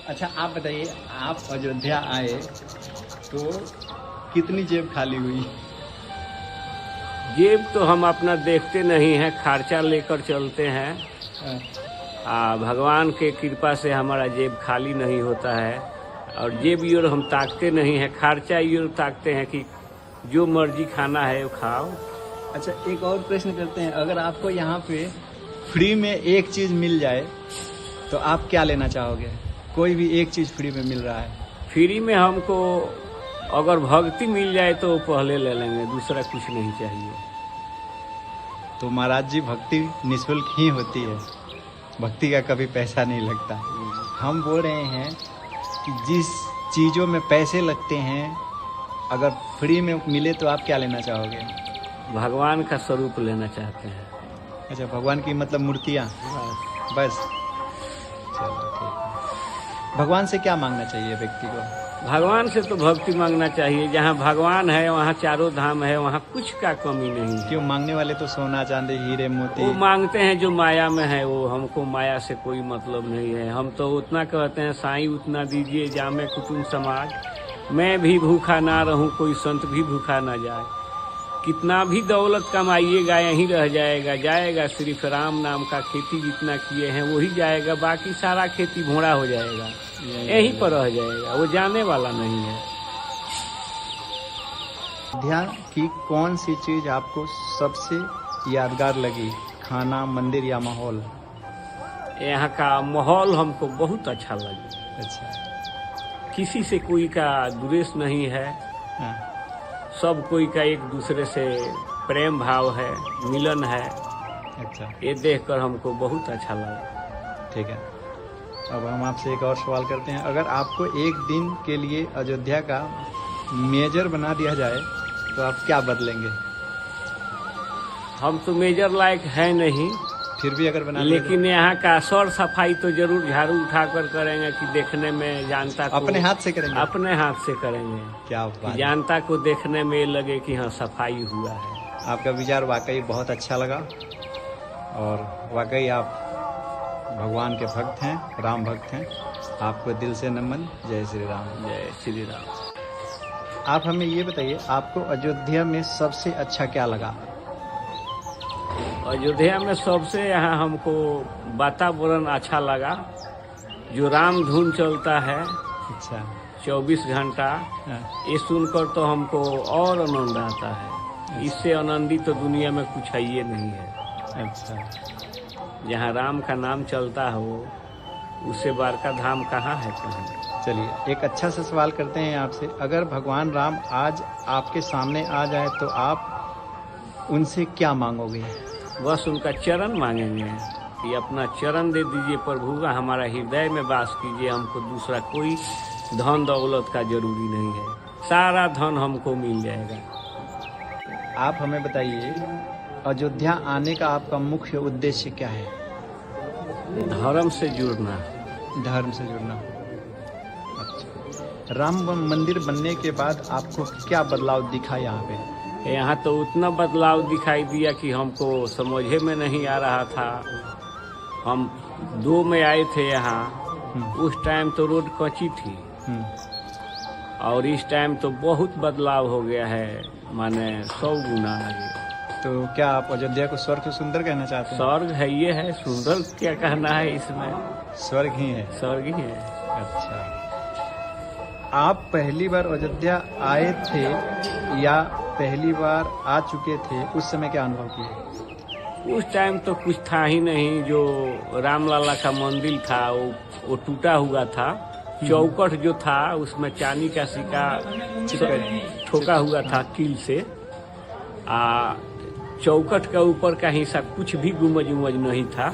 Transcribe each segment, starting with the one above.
अच्छा आप बताइए, आप अयोध्या आए तो कितनी जेब खाली हुई? जेब तो हम अपना देखते नहीं हैं, खर्चा लेकर चलते हैं। भगवान के कृपा से हमारा जेब खाली नहीं होता है और जेब योर हम ताकते नहीं हैं, खर्चा योर ताकते हैं कि जो मर्जी खाना है वो खाओ। अच्छा एक और प्रश्न करते हैं, अगर आपको यहाँ पे फ्री में एक चीज़ मिल जाए तो आप क्या लेना चाहोगे? कोई भी एक चीज़ फ्री में मिल रहा है। फ्री में हमको अगर भक्ति मिल जाए तो पहले ले लेंगे, दूसरा कुछ नहीं चाहिए। तो महाराज जी भक्ति निःशुल्क ही होती है, भक्ति का कभी पैसा नहीं लगता। हम बोल रहे हैं कि जिस चीज़ों में पैसे लगते हैं अगर फ्री में मिले तो आप क्या लेना चाहोगे? भगवान का स्वरूप लेना चाहते हैं। अच्छा भगवान की मतलब मूर्तियाँ बस। चलो ठीक है। भगवान से क्या मांगना चाहिए व्यक्ति को? भगवान से तो भक्ति मांगना चाहिए। जहाँ भगवान है वहाँ चारों धाम है, वहाँ कुछ का कमी नहीं है। क्यों मांगने वाले तो सोना चांदी हीरे मोती वो मांगते हैं जो माया में है, वो हमको माया से कोई मतलब नहीं है। हम तो उतना कहते हैं साईं उतना दीजिए जामे कुटुंब समाज, मैं भी भूखा ना रहूं कोई संत भी भूखा ना जाए। कितना भी दौलत कमाइएगा यहीं रह जाएगा, जाएगा सिर्फ राम नाम का खेती जितना किए हैं वही जाएगा, बाकी सारा खेती घोड़ा हो जाएगा, यहीं पर रह जाएगा, वो जाने वाला नहीं है। अयोध्या की कौन सी चीज आपको सबसे यादगार लगी? खाना, मंदिर या माहौल? यहाँ का माहौल हमको बहुत अच्छा लगा। अच्छा किसी से कोई का द्वेष नहीं है, हाँ। सब कोई का एक दूसरे से प्रेम भाव है, मिलन है। अच्छा ये देखकर हमको बहुत अच्छा लगा। ठीक है, अब हम आपसे एक और सवाल करते हैं, अगर आपको एक दिन के लिए अयोध्या का मेजर बना दिया जाए तो आप क्या बदलेंगे? हम तो मेजर लायक है नहीं, फिर भी अगर बना दिया लेकिन यहाँ का सौर सफाई तो जरूर झाड़ू उठाकर करेंगे कि देखने में जानता को अपने हाथ से करेंगे? अपने हाथ से करेंगे, क्या कि बात है। जानता को देखने में लगे कि हाँ सफाई हुआ है। आपका विचार वाकई बहुत अच्छा लगा और वाकई आप भगवान के भक्त हैं, राम भक्त हैं। आपको दिल से नमन। जय श्री राम। जय श्री राम। आप हमें ये बताइए, आपको अयोध्या में सबसे अच्छा क्या लगा? अयोध्या में सबसे यहाँ हमको वातावरण अच्छा लगा, जो राम धुन चलता है अच्छा 24 घंटा, हाँ। ये सुनकर तो हमको और आनंद आता है। इससे आनंदित तो दुनिया में कुछ है ये नहीं है। अच्छा जहाँ राम का नाम चलता हो उससे बड़का धाम कहाँ है कहीं। चलिए एक अच्छा सा सवाल करते हैं आपसे, अगर भगवान राम आज आपके सामने आ जाए तो आप उनसे क्या मांगोगे? बस उनका चरण मांगेंगे कि अपना चरण दे दीजिए प्रभु, हमारा हृदय में वास कीजिए, हमको दूसरा कोई धन दौलत का जरूरी नहीं है, सारा धन हमको मिल जाएगा। आप हमें बताइए, अयोध्या आने का आपका मुख्य उद्देश्य क्या है? धर्म से जुड़ना। धर्म से जुड़ना। अच्छा, राम मंदिर बनने के बाद आपको क्या बदलाव दिखा यहाँ पे? यहाँ तो उतना बदलाव दिखाई दिया कि हमको समझे में नहीं आ रहा था। हम 2 में आए थे यहाँ, उस टाइम तो रोड कच्ची थी और इस टाइम तो बहुत बदलाव हो गया है, माने 100 गुना आगे। तो क्या आप अयोध्या को स्वर्ग से सुंदर कहना चाहते हैं? स्वर्ग है ये है, सुंदर क्या कहना है इसमें, स्वर्ग ही है। स्वर्ग ही है। अच्छा, आप पहली बार अयोध्या आए थे या पहली बार आ चुके थे? उस समय क्या अनुभव किए? उस टाइम तो कुछ था ही नहीं, जो रामलला का मंदिर था वो टूटा हुआ था। चौकट जो था उसमें चांदी का सिक्का ठोका हुआ था कील से, चौकट के ऊपर का हिस्सा कुछ भी गुमज उमज नहीं था।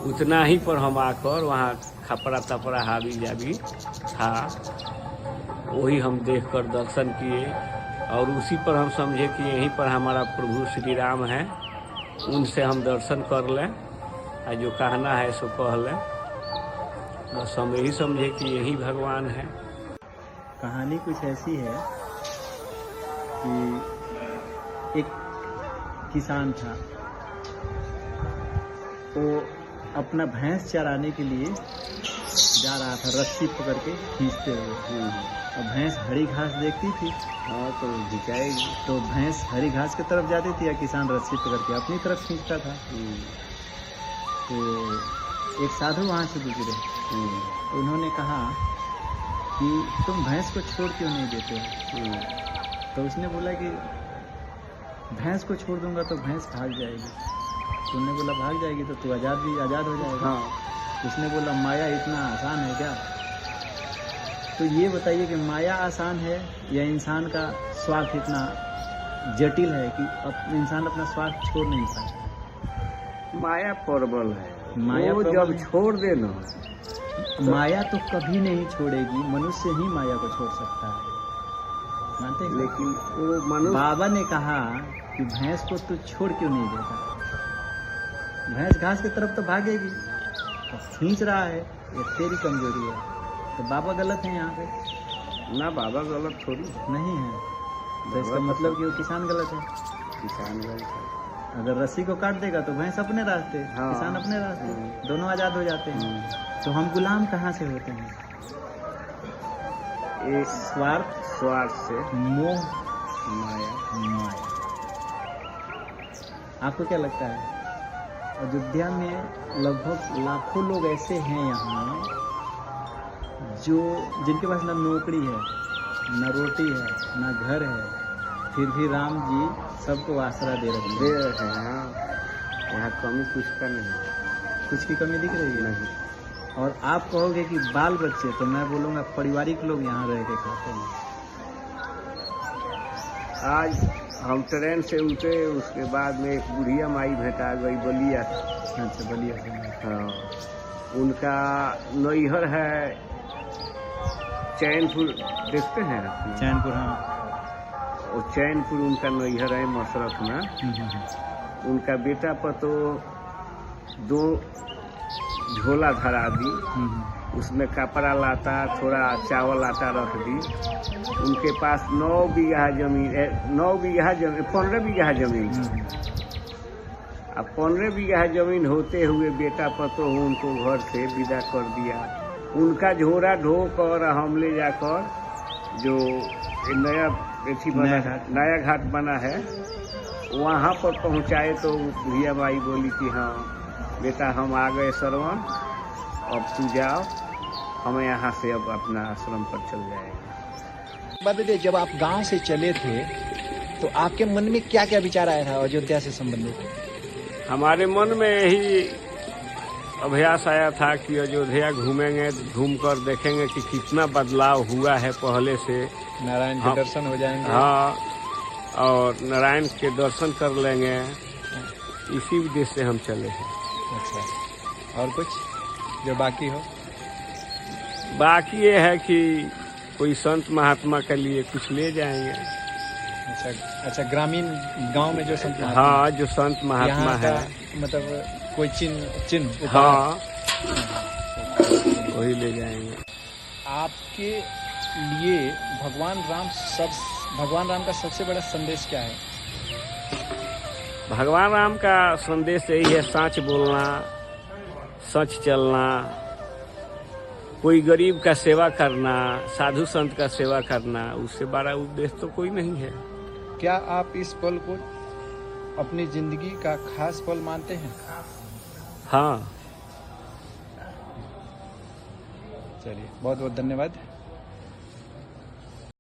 उतना ही पर हम आकर वहाँ खपड़ा तपड़ा हावी जावी था, वही हम देखकर दर्शन किए और उसी पर हम समझे कि यहीं पर हमारा प्रभु श्री राम है, उनसे हम दर्शन कर लें और जो कहना है सो कह लें। बस हम यही समझे कि यही भगवान है। कहानी कुछ ऐसी है कि एक किसान था, वो अपना भैंस चराने के लिए जा रहा था रस्सी पकड़ के खींचते हुए, और भैंस हरी घास देखती थी। हाँ तो झिकाएगी। तो भैंस हरी घास की तरफ जाती थी या किसान रस्सी पकड़ के अपनी तरफ खींचता था। तो एक साधु वहाँ से गुजरे, तो उन्होंने कहा कि तुम भैंस को छोड़ क्यों नहीं देते हो? तो उसने बोला कि भैंस को छोड़ दूंगा तो भैंस भाग जाएगी। तो उन्होंने बोला भाग जाएगी तो तू आज़ाद हो जाएगा। हाँ। उसने बोला माया इतना आसान है क्या? तो ये बताइए कि माया आसान है या इंसान का स्वार्थ इतना जटिल है कि इंसान अपना स्वार्थ छोड़ नहीं पाता? माया प्रबल है, माया वो प्रबल जब है। छोड़ दे ना, माया तो कभी नहीं छोड़ेगी, मनुष्य ही माया को छोड़ सकता है, मानते हैं? लेकिन वो मनुष्य, बाबा ने कहा कि भैंस को तू छोड़ क्यों नहीं देता? भैंस घास की तरफ तो भागेगी, तो खींच रहा है, ये तेरी कमजोरी है। तो बाबा गलत है यहाँ पे? ना बाबा गलत थोड़ी, नहीं है। तो इसका मतलब कि वो किसान गलत है। किसान गलत है। अगर रस्सी को काट देगा तो भैंस अपने रास्ते, हाँ। किसान अपने रास्ते, दोनों आजाद हो जाते हैं। तो हम गुलाम कहाँ से होते हैं? एक स्वार्थ से, मोह, माया। आपको क्या लगता है? अयोध्या में लगभग लाखों लोग ऐसे हैं यहाँ जो जिनके पास ना नौकरी है, ना रोटी है, ना घर है, फिर भी राम जी सबको आसरा दे रहे दे हैं। रहे हैं। हाँ। यहाँ कमी कुछ का नहीं, कुछ की कमी दिख रही है? नहीं। और आप कहोगे कि बाल बच्चे, तो मैं बोलूँगा पारिवारिक लोग यहाँ रह के खाते हैं। आज हम ट्रेन से उतरे, उसके बाद में एक बुढ़िया माई भेंटा गई बलिया से। अच्छा, बलिया से। हाँ, उनका नैहर है चैनपुर, देखते हैं आप? चैनपुर, हाँ। और चैनपुर उनका नैहर है मशरफ में। उनका बेटा पर तो 2 झोला धरा दी, उसमें कपड़ा लाता, थोड़ा चावल आटा रख दी। उनके पास 9 बीघा जमीन, 15 बीघा जमीन। अब 15 बीघा जमीन होते हुए बेटा पतो उनको घर से विदा कर दिया। उनका झोरा ढोकर हम ले जाकर जो नया नया घाट बना है वहाँ पर पहुँचाए, तो भैया माई बोली कि हाँ बेटा हम आ गए सरवन, अब तू जाओ, हमें यहाँ से अब अपना आश्रम पर चल जाएगा। बताइए, जब आप गांव से चले थे तो आपके मन में क्या क्या विचार आया था अयोध्या से संबंधित? हमारे मन में यही अभ्यास आया था कि अयोध्या घूमेंगे, घूमकर देखेंगे कि कितना बदलाव हुआ है पहले से। नारायण के दर्शन हो जाएंगे। हाँ, और नारायण के दर्शन कर लेंगे, इसी उद्देश्य से हम चले हैं। अच्छा, और कुछ जो बाकी हो? बाकी ये है कि कोई संत महात्मा के लिए कुछ ले जाएंगे। अच्छा, ग्रामीण गांव में जो संत महात्मा, हाँ, जो संत महात्मा है, मतलब कोई चिन्ह हाँ, वही ले जाएंगे। आपके लिए भगवान राम का सबसे बड़ा संदेश क्या है? भगवान राम का संदेश यही है, सच बोलना, सच चलना, कोई गरीब का सेवा करना, साधु संत का सेवा करना, उससे बड़ा उद्देश्य तो कोई नहीं है। क्या आप इस पल को अपनी जिंदगी का खास पल मानते हैं? हाँ। चलिए, बहुत बहुत धन्यवाद।